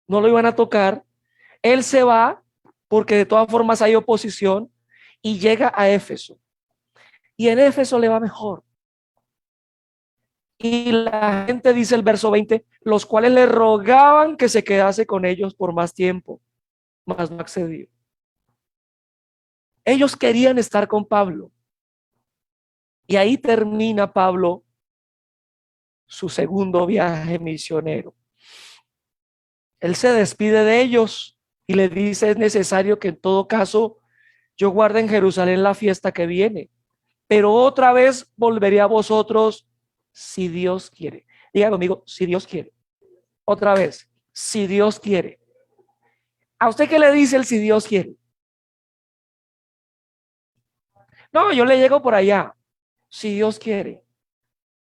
no lo iban a tocar, él se va porque de todas formas hay oposición y llega a Éfeso. Y en Éfeso le va mejor. Y la gente, dice el verso 20, los cuales le rogaban que se quedase con ellos por más tiempo, mas no accedió. Ellos querían estar con Pablo. Y ahí termina Pablo su segundo viaje misionero. Él se despide de ellos y les dice: es necesario que en todo caso yo guarde en Jerusalén la fiesta que viene, pero otra vez volveré a vosotros si Dios quiere. Diga conmigo, si Dios quiere. Otra vez, si Dios quiere. ¿A usted qué le dice el si Dios quiere? No, yo le llego por allá, si Dios quiere.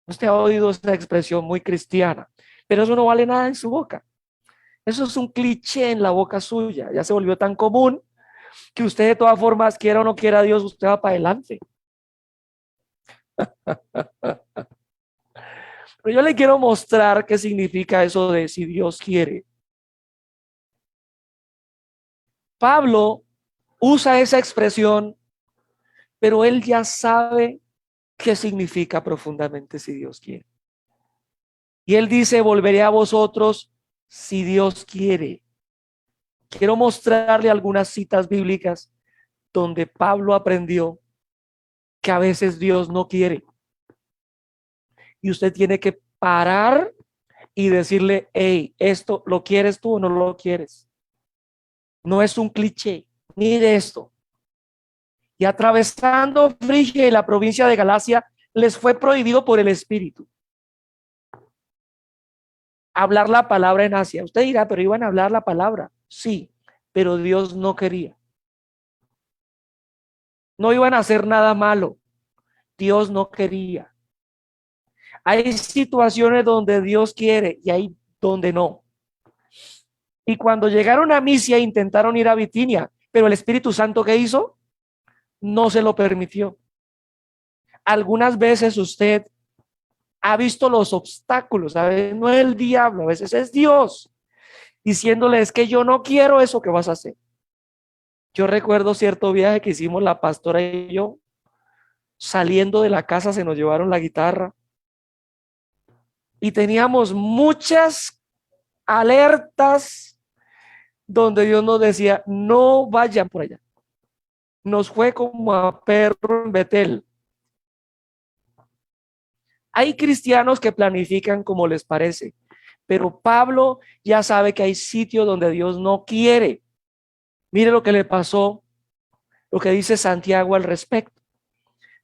Usted ha oído esa expresión muy cristiana, pero eso no vale nada en su boca. Eso es un cliché en la boca suya. Ya se volvió tan común que usted de todas formas, quiera o no quiera a Dios, usted va para adelante. Pero yo le quiero mostrar qué significa eso de si Dios quiere. Pablo usa esa expresión, pero él ya sabe qué significa profundamente si Dios quiere. Y él dice: volveré a vosotros si Dios quiere. Quiero mostrarle algunas citas bíblicas donde Pablo aprendió que a veces Dios no quiere. Y usted tiene que parar y decirle: hey, ¿esto lo quieres tú o no lo quieres? No es un cliché. Mire esto. Y atravesando Frigia y la provincia de Galacia, les fue prohibido por el Espíritu hablar la palabra en Asia. Usted dirá: pero iban a hablar la palabra. Sí, pero Dios no quería. No iban a hacer nada malo. Dios no quería. Hay situaciones donde Dios quiere y hay donde no. Y cuando llegaron a Misia intentaron ir a Bitinia, pero el Espíritu Santo, ¿qué hizo? No se lo permitió. Algunas veces usted ha visto los obstáculos, a veces no es el diablo, a veces es Dios diciéndole: es que yo no quiero eso que vas a hacer. Yo recuerdo cierto viaje que hicimos la pastora y yo, saliendo de la casa se nos llevaron la guitarra y teníamos muchas alertas donde Dios nos decía: no vayan por allá. Nos fue como a perro en Betel. Hay cristianos que planifican como les parece, pero Pablo ya sabe que hay sitios donde Dios no quiere. Mire lo que le pasó, lo que dice Santiago al respecto.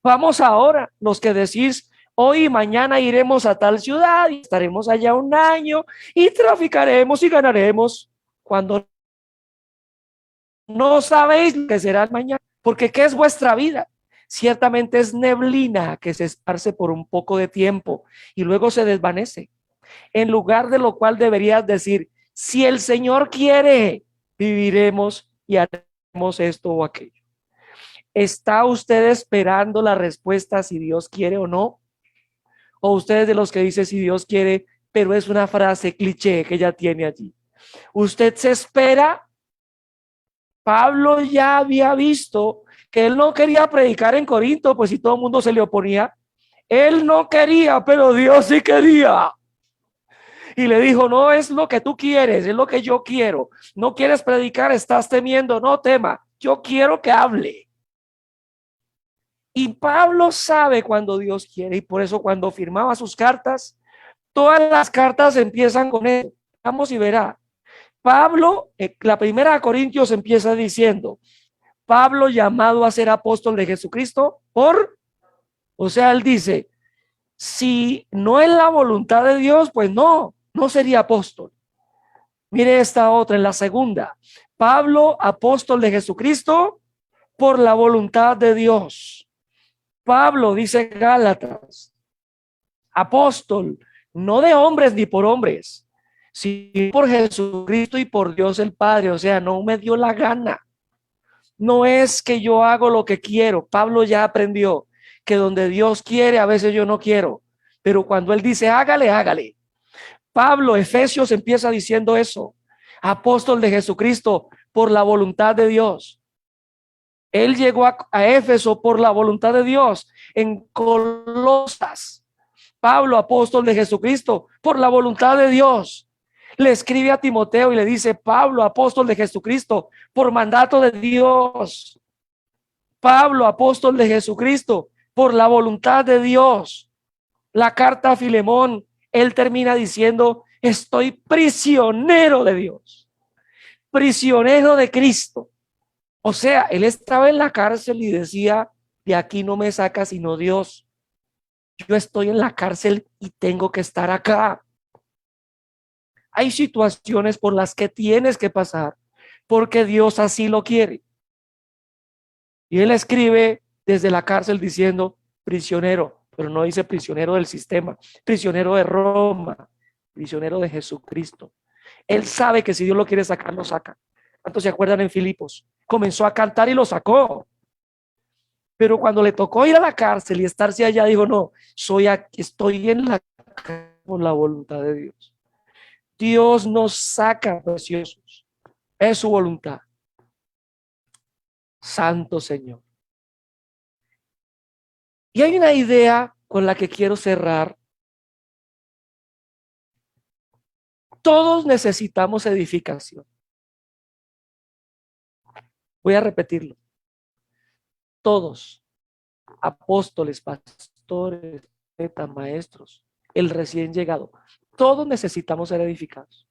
Vamos ahora, los que decís: hoy y mañana iremos a tal ciudad y estaremos allá un año y traficaremos y ganaremos, cuando no sabéis lo que será mañana, porque ¿qué es vuestra vida? Ciertamente es neblina que se esparce por un poco de tiempo y luego se desvanece. En lugar de lo cual deberías decir: si el Señor quiere, viviremos y haremos esto o aquello. ¿Está usted esperando la respuesta si Dios quiere o no? ¿O usted es de los que dice si Dios quiere, pero es una frase cliché que ya tiene allí? Usted se espera. Pablo ya había visto que él no quería predicar en Corinto, pues si todo el mundo se le oponía. Él no quería, pero Dios sí quería. Y le dijo: no es lo que tú quieres, es lo que yo quiero. No quieres predicar, estás temiendo, no tema. Yo quiero que hable. Y Pablo sabe cuando Dios quiere, y por eso cuando firmaba sus cartas, todas las cartas empiezan con él. Vamos y verá. Pablo, la primera de Corintios empieza diciendo: Pablo, llamado a ser apóstol de Jesucristo o sea, él dice: si no es la voluntad de Dios, pues no sería apóstol. Mire esta otra, en la segunda: Pablo, apóstol de Jesucristo por la voluntad de Dios. Pablo, dice Gálatas, apóstol, no de hombres ni por hombres, sino por Jesucristo y por Dios el Padre. O sea, no me dio la gana. No es que yo hago lo que quiero. Pablo ya aprendió que donde Dios quiere, a veces yo no quiero. Pero cuando él dice hágale, hágale. Pablo, Efesios, empieza diciendo eso: apóstol de Jesucristo por la voluntad de Dios. Él llegó a Éfeso por la voluntad de Dios. En Colosas, Pablo, apóstol de Jesucristo por la voluntad de Dios, le escribe a Timoteo y le dice: Pablo, apóstol de Jesucristo por mandato de Dios. Pablo, apóstol de Jesucristo por la voluntad de Dios. La carta a Filemón él termina diciendo, estoy prisionero de Dios, prisionero de Cristo. O sea, él estaba en la cárcel y decía, de aquí no me saca sino Dios. Yo estoy en la cárcel y tengo que estar acá. Hay situaciones por las que tienes que pasar porque Dios así lo quiere. Y él escribe desde la cárcel diciendo prisionero, pero no dice prisionero del sistema, prisionero de Roma, prisionero de Jesucristo. Él sabe que si Dios lo quiere sacar, lo saca. ¿Cuántos se acuerdan en Filipos? Comenzó a cantar y lo sacó. Pero cuando le tocó ir a la cárcel y estarse allá, dijo, no, estoy en la cárcel por la voluntad de Dios. Dios nos saca, preciosos. Es su voluntad. Santo Señor. Y hay una idea con la que quiero cerrar. Todos necesitamos edificación. Voy a repetirlo. Todos, apóstoles, pastores, maestros, el recién llegado, todos necesitamos ser edificados.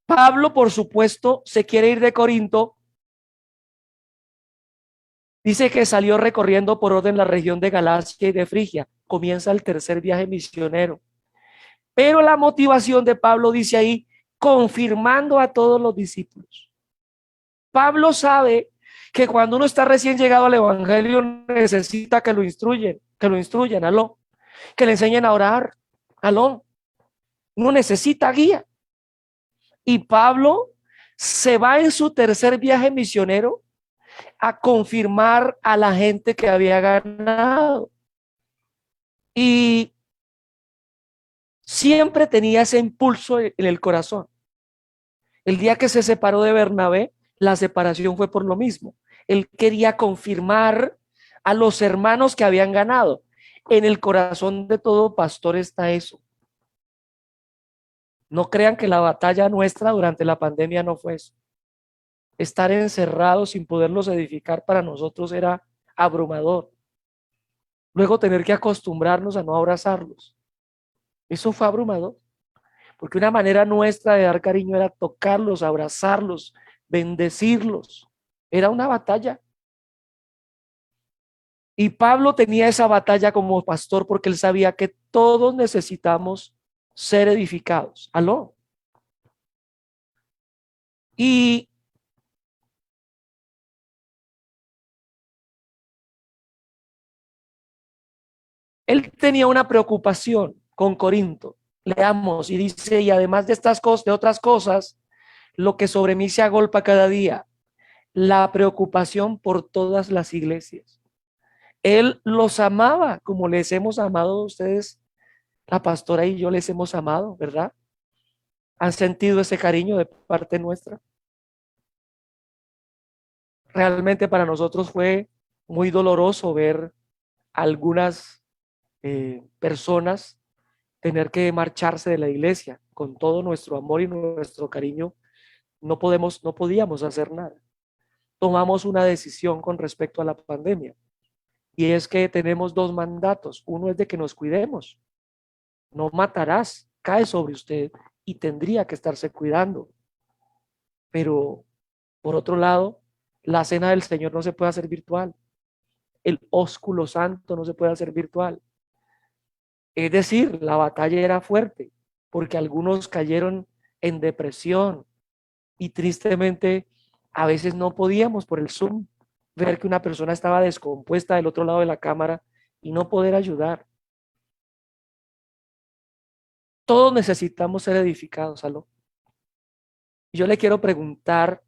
Pablo, por supuesto, se quiere ir de Corinto. Dice que salió recorriendo por orden la región de Galacia y de Frigia. Comienza el tercer viaje misionero. Pero la motivación de Pablo dice ahí, confirmando a todos los discípulos. Pablo sabe que cuando uno está recién llegado al evangelio necesita que lo instruyan, aló, que le enseñen a orar, aló. Uno necesita guía. Y Pablo se va en su tercer viaje misionero a confirmar a la gente que había ganado. Y siempre tenía ese impulso en el corazón. El día que se separó de Bernabé, la separación fue por lo mismo. Él quería confirmar a los hermanos que habían ganado. En el corazón de todo pastor está eso. No crean que la batalla nuestra durante la pandemia no fue eso. Estar encerrados sin poderlos edificar para nosotros era abrumador. Luego tener que acostumbrarnos a no abrazarlos. Eso fue abrumador. Porque una manera nuestra de dar cariño era tocarlos, abrazarlos, bendecirlos. Era una batalla. Y Pablo tenía esa batalla como pastor porque él sabía que todos necesitamos ser edificados. ¿Aló? Y él tenía una preocupación con Corinto. Leamos y dice, y además de estas cosas, de otras cosas, lo que sobre mí se agolpa cada día, la preocupación por todas las iglesias. Él los amaba como les hemos amado a ustedes, la pastora y yo les hemos amado, ¿verdad? ¿Han sentido ese cariño de parte nuestra? Realmente para nosotros fue muy doloroso ver algunas personas tener que marcharse de la iglesia. Con todo nuestro amor y nuestro cariño, no podíamos hacer nada. Tomamos una decisión con respecto a la pandemia. Y es que tenemos dos mandatos. Uno es de que nos cuidemos. No matarás, cae sobre usted y tendría que estarse cuidando. Pero, por otro lado, la cena del Señor no se puede hacer virtual. El ósculo santo no se puede hacer virtual. Es decir, la batalla era fuerte porque algunos cayeron en depresión y tristemente a veces no podíamos por el Zoom ver que una persona estaba descompuesta del otro lado de la cámara y no poder ayudar. Todos necesitamos ser edificados, ¿aló? Yo le quiero preguntar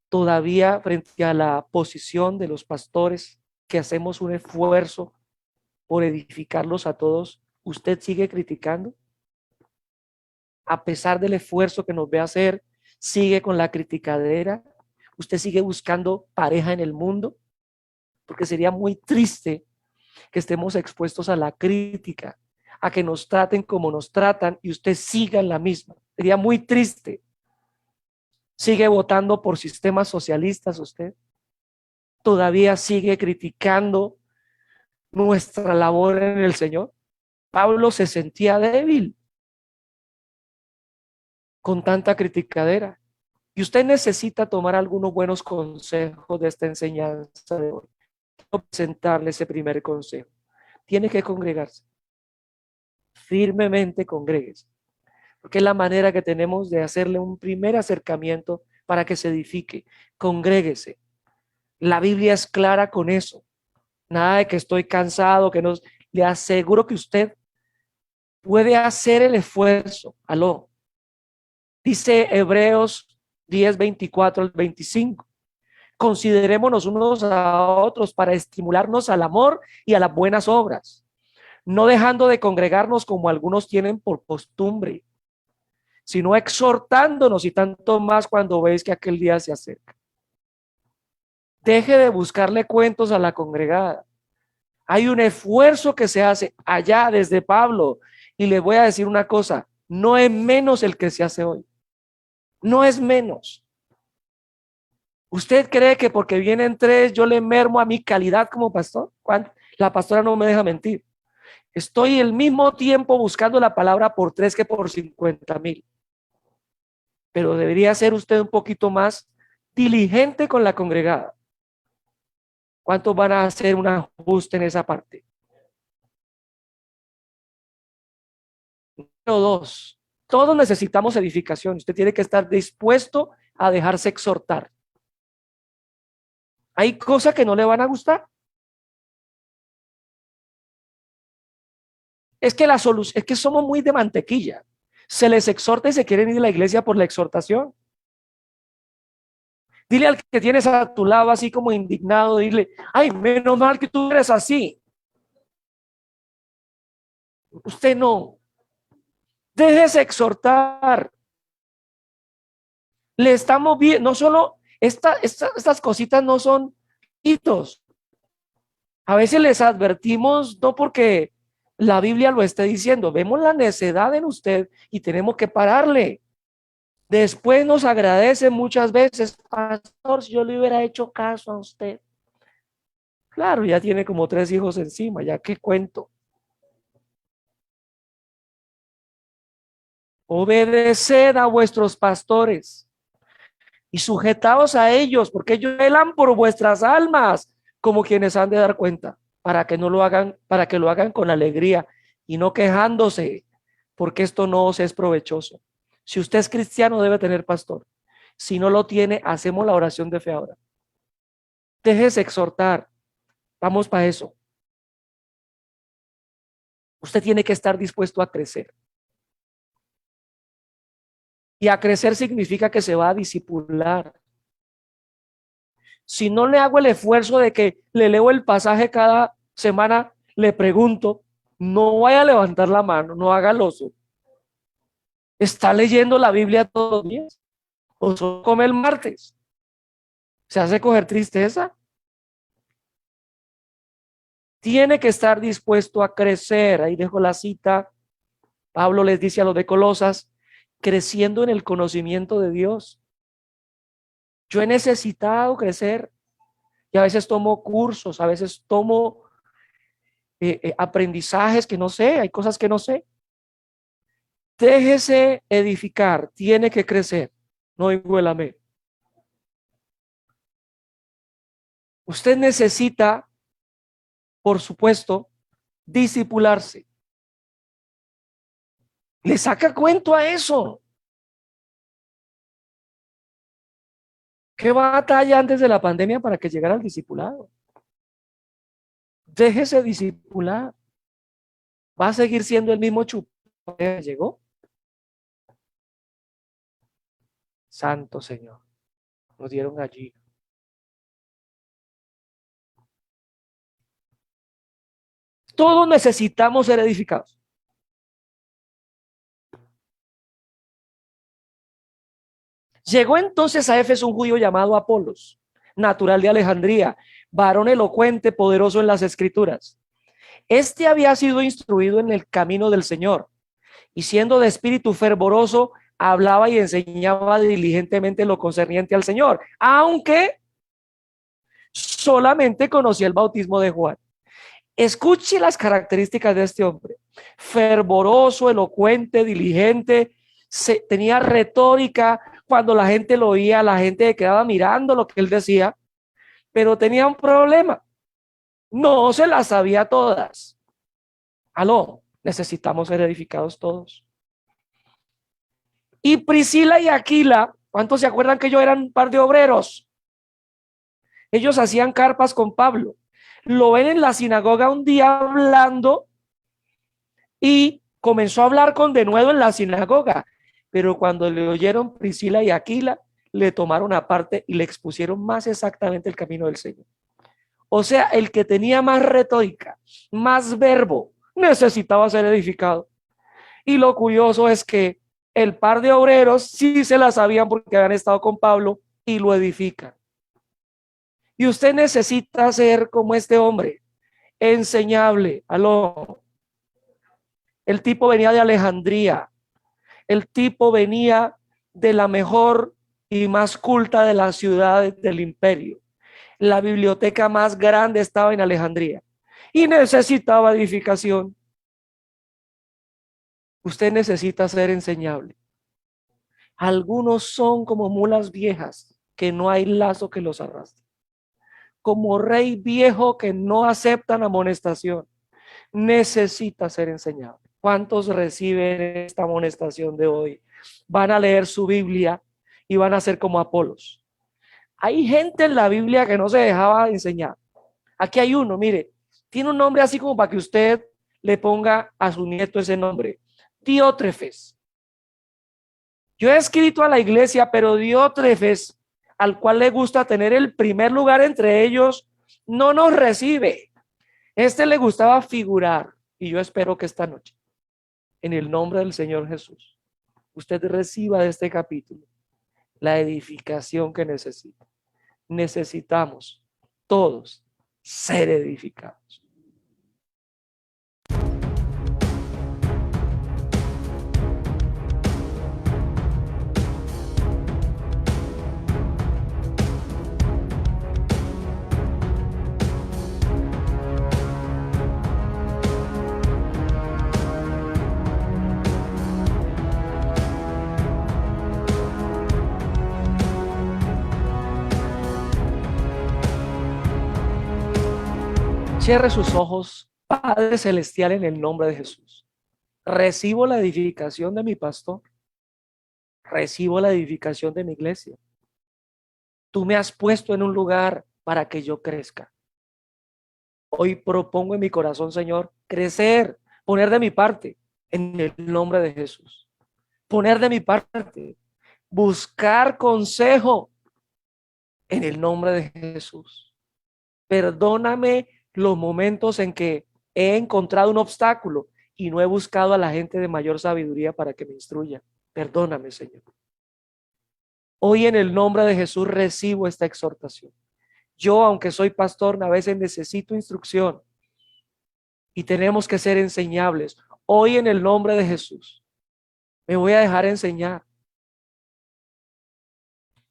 todavía frente a la posición de los pastores que hacemos un esfuerzo por edificarlos a todos, ¿usted sigue criticando? A pesar del esfuerzo que nos ve hacer, sigue con la criticadera, usted sigue buscando pareja en el mundo, porque sería muy triste que estemos expuestos a la crítica, a que nos traten como nos tratan y usted siga en la misma. Sería muy triste. ¿Sigue votando por sistemas socialistas usted? ¿Todavía sigue criticando nuestra labor en el Señor. Pablo se sentía débil con tanta criticadera. Y usted necesita tomar algunos buenos consejos de esta enseñanza de hoy. Quiero presentarle ese primer consejo. Tiene que congregarse. Firmemente congréguese. Porque es la manera que tenemos de hacerle un primer acercamiento para que se edifique. Congréguese. La Biblia es clara con eso. Nada de que estoy cansado, que no. Le aseguro que usted puede hacer el esfuerzo. Aló. Dice Hebreos 10, 24 al 25. Considerémonos unos a otros para estimularnos al amor y a las buenas obras, no dejando de congregarnos como algunos tienen por costumbre, sino exhortándonos, y tanto más cuando veis que aquel día se acerca. Deje de buscarle cuentos a la congregada. Hay un esfuerzo que se hace allá desde Pablo, y le voy a decir una cosa, no es menos el que se hace hoy. No es menos. ¿Usted cree que porque vienen tres yo le mermo a mi calidad como pastor? La pastora no me deja mentir. Estoy el mismo tiempo buscando la palabra por 3 que por 50,000. Pero debería ser usted un poquito más diligente con la congregada. ¿Cuántos van a hacer un ajuste en esa parte? Número 2. Todos necesitamos edificación. Usted tiene que estar dispuesto a dejarse exhortar. Hay cosas que no le van a gustar. Es que la solución, es que somos muy de mantequilla. Se les exhorta y se quieren ir a la iglesia por la exhortación. Dile al que tienes a tu lado así como indignado, dile, ay, menos mal que tú eres así. Usted no. Déjese exhortar. Le estamos viendo, no solo estas cositas no son hitos. A veces les advertimos, no porque la Biblia lo esté diciendo, vemos la necedad en usted y tenemos que pararle. Después nos agradece muchas veces, pastor, si yo le hubiera hecho caso a usted. Claro, ya tiene como 3 hijos encima, ya qué cuento. Obedeced a vuestros pastores y sujetaos a ellos, porque ellos velan por vuestras almas, como quienes han de dar cuenta, para que lo hagan con alegría y no quejándose, porque esto no os es provechoso. Si usted es cristiano, debe tener pastor. Si no lo tiene, hacemos la oración de fe ahora. Déjese exhortar. Vamos para eso. Usted tiene que estar dispuesto a crecer. Y a crecer significa que se va a discipular. Si no le hago el esfuerzo de que le leo el pasaje cada semana, le pregunto, no vaya a levantar la mano, no haga el oso. ¿Está leyendo la Biblia todos los días? ¿O solo come el martes? ¿Se hace coger tristeza? Tiene que estar dispuesto a crecer. Ahí dejo la cita. Pablo les dice a los de Colosas, creciendo en el conocimiento de Dios. Yo he necesitado crecer y a veces tomo cursos, a veces tomo aprendizajes que no sé, hay cosas que no sé. Déjese edificar, tiene que crecer. No oigo el amén. Usted necesita, por supuesto, discipularse. Le saca cuento a eso. ¿Qué batalla antes de la pandemia para que llegara el discipulado? Déjese discipular. Va a seguir siendo el mismo chupo que llegó. Santo Señor. Nos dieron allí. Todos necesitamos ser edificados. Llegó entonces a Éfeso un judío llamado Apolos, natural de Alejandría, varón elocuente, poderoso en las escrituras. Este había sido instruido en el camino del Señor y siendo de espíritu fervoroso, hablaba y enseñaba diligentemente lo concerniente al Señor, aunque solamente conocía el bautismo de Juan. Escuche las características de este hombre: fervoroso, elocuente, diligente, tenía retórica. Cuando la gente lo oía, la gente quedaba mirando lo que él decía, pero tenía un problema: no se las sabía todas. Aló, necesitamos ser edificados todos. Y Priscila y Aquila, ¿cuántos se acuerdan que ellos eran un par de obreros? Ellos hacían carpas con Pablo. Lo ven en la sinagoga un día hablando y comenzó a hablar con denuedo en la sinagoga. Pero cuando le oyeron Priscila y Aquila, le tomaron aparte y le expusieron más exactamente el camino del Señor. O sea, el que tenía más retórica, más verbo, necesitaba ser edificado. Y lo curioso es que el par de obreros sí se la sabían porque habían estado con Pablo y lo edifican. Y usted necesita ser como este hombre, enseñable. Aló. El tipo venía de Alejandría. El tipo venía de la mejor y más culta de las ciudades del imperio. La biblioteca más grande estaba en Alejandría y necesitaba edificación. Usted necesita ser enseñable. Algunos son como mulas viejas que no hay lazo que los arrastre, como rey viejo que no aceptan amonestación. Necesita ser enseñable. ¿Cuántos reciben esta amonestación de hoy? Van a leer su Biblia y van a ser como Apolos. Hay gente en la Biblia que no se dejaba enseñar. Aquí hay uno, mire, tiene un nombre así como para que usted le ponga a su nieto ese nombre: Diótrefes. Yo he escrito a la iglesia, pero Diótrefes, al cual le gusta tener el primer lugar entre ellos, no nos recibe. Le gustaba figurar, y yo espero que esta noche, en el nombre del Señor Jesús, usted reciba de este capítulo la edificación que necesita. Necesitamos todos ser edificados. Cierre sus ojos, Padre Celestial, en el nombre de Jesús. Recibo la edificación de mi pastor. Recibo la edificación de mi iglesia. Tú me has puesto en un lugar para que yo crezca. Hoy propongo en mi corazón, Señor, crecer, poner de mi parte en el nombre de Jesús. Poner de mi parte, buscar consejo en el nombre de Jesús. Perdóname los momentos en que he encontrado un obstáculo y no he buscado a la gente de mayor sabiduría para que me instruya. Perdóname, Señor. Hoy en el nombre de Jesús recibo esta exhortación. Yo, aunque soy pastor, a veces necesito instrucción y tenemos que ser enseñables. Hoy en el nombre de Jesús me voy a dejar enseñar.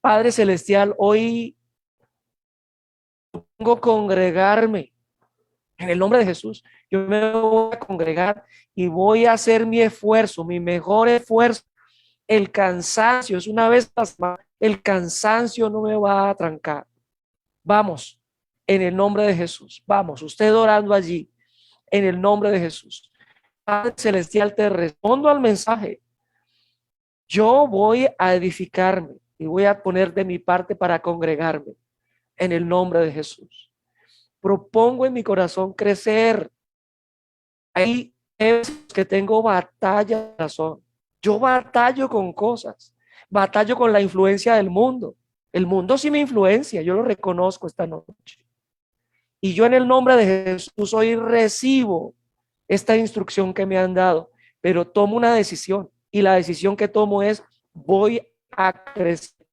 Padre Celestial, hoy pongo congregarme en el nombre de Jesús. Yo me voy a congregar y voy a hacer mi esfuerzo, mi mejor esfuerzo. El cansancio es una vez más, el cansancio no me va a trancar. Vamos, en el nombre de Jesús. Vamos, usted orando allí, en el nombre de Jesús. Padre Celestial, te respondo al mensaje. Yo voy a edificarme y voy a poner de mi parte para congregarme en el nombre de Jesús. Propongo en mi corazón crecer. Hay veces que tengo batalla de corazón. Yo batallo con cosas, batallo con la influencia del mundo. El mundo sí me influencia, yo lo reconozco esta noche. Y yo en el nombre de Jesús hoy recibo esta instrucción que me han dado, pero tomo una decisión y la decisión que tomo es: voy a crecer.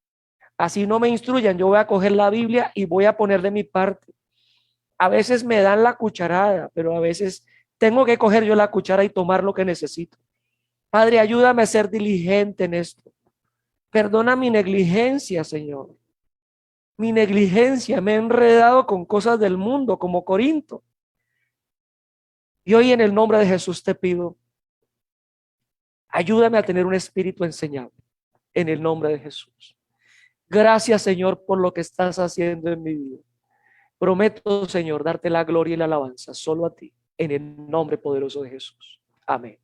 Así no me instruyan, yo voy a coger la Biblia y voy a poner de mi parte. A veces me dan la cucharada, pero a veces tengo que coger yo la cuchara y tomar lo que necesito. Padre, ayúdame a ser diligente en esto. Perdona mi negligencia, Señor. Mi negligencia, me he enredado con cosas del mundo como Corinto. Y hoy en el nombre de Jesús te pido, ayúdame a tener un espíritu enseñable en el nombre de Jesús. Gracias, Señor, por lo que estás haciendo en mi vida. Prometo, Señor, darte la gloria y la alabanza solo a ti, en el nombre poderoso de Jesús. Amén.